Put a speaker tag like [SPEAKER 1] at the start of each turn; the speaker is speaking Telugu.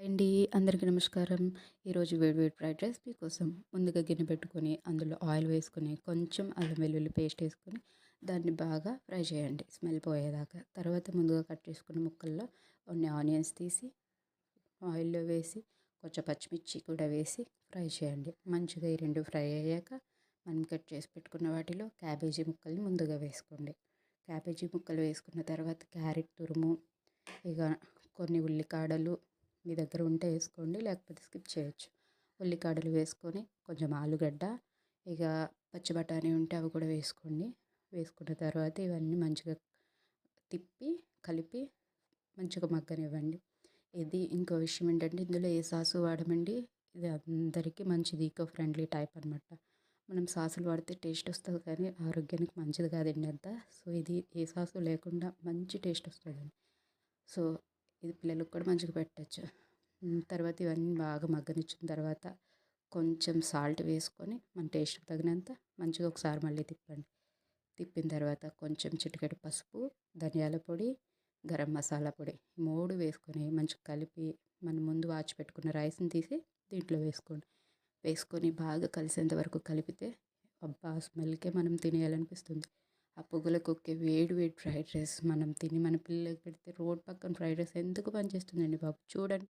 [SPEAKER 1] అండి, అందరికీ నమస్కారం. ఈరోజు వేడి వేడి ఫ్రైడ్ రైస్ మీకోసం. ముందుగా గిన్నె పెట్టుకొని అందులో ఆయిల్ వేసుకొని కొంచెం అల్లం వెల్లుల్లి పేస్ట్ వేసుకొని దాన్ని బాగా ఫ్రై చేయండి స్మెల్ పోయేదాకా. తర్వాత ముందుగా కట్ చేసుకున్న ముక్కల్లో కొన్ని ఆనియన్స్ తీసి ఆయిల్లో వేసి కొంచెం పచ్చిమిర్చి కూడా వేసి ఫ్రై చేయండి. మంచిగా ఈ రెండు ఫ్రై అయ్యాక మనం కట్ చేసి పెట్టుకున్న వాటిలో క్యాబేజీ ముక్కల్ని ముందుగా వేసుకోండి. క్యాబేజీ ముక్కలు వేసుకున్న తర్వాత క్యారెట్ తురుము, ఇక కొన్ని ఉల్లికాడలు మీ దగ్గర ఉంటే వేసుకోండి, లేకపోతే స్కిప్ చేయొచ్చు. ఉల్లికాడలు వేసుకొని కొంచెం ఆలుగడ్డ, ఇక పచ్చి బఠానీ ఉంటే అవి కూడా వేసుకోండి. వేసుకున్న తర్వాత ఇవన్నీ మంచిగా తిప్పి కలిపి మంచిగా మగ్గనివ్వండి. ఇది ఇంకో విషయం ఏంటంటే ఇందులో ఏ సాసు వాడమండి. ఇది అందరికీ మంచిది, ఈకో ఫ్రెండ్లీ టైప్ అనమాట. మనం సాసులు వాడితే టేస్ట్ వస్తుంది కానీ ఆరోగ్యానికి మంచిది కాదండి అంతా. సో ఇది ఏ సాసు లేకుండా మంచి టేస్ట్ వస్తుందండి. సో ఇది పిల్లలకు కూడా మంచిగా పెట్టచ్చు. తర్వాత ఇవన్నీ బాగా మగ్గనిచ్చిన తర్వాత కొంచెం సాల్ట్ వేసుకొని మన టేస్ట్కి తగినంత మంచిగా ఒకసారి మళ్ళీ తిప్పండి. తిప్పిన తర్వాత కొంచెం చిటికెడు పసుపు, ధనియాల పొడి, గరం మసాలా పొడి 3 వేసుకొని మంచిగా కలిపి మనం ముందు వాచి పెట్టుకున్న రైస్ని తీసి దీంట్లో వేసుకోండి. వేసుకొని బాగా కలిసేంత వరకు కలిపితే అబ్బా స్మెల్కే మనం తినేయాలనిపిస్తుంది. ఆ పొగలకొక్కే వేడి వేడి ఫ్రైడ్ రైస్ మనం తిని మన పిల్లలకి పెడితే రోడ్ పక్కన ఫ్రైడ్ రైస్ ఎందుకు పనిచేస్తుందండి బాబు. చూడండి.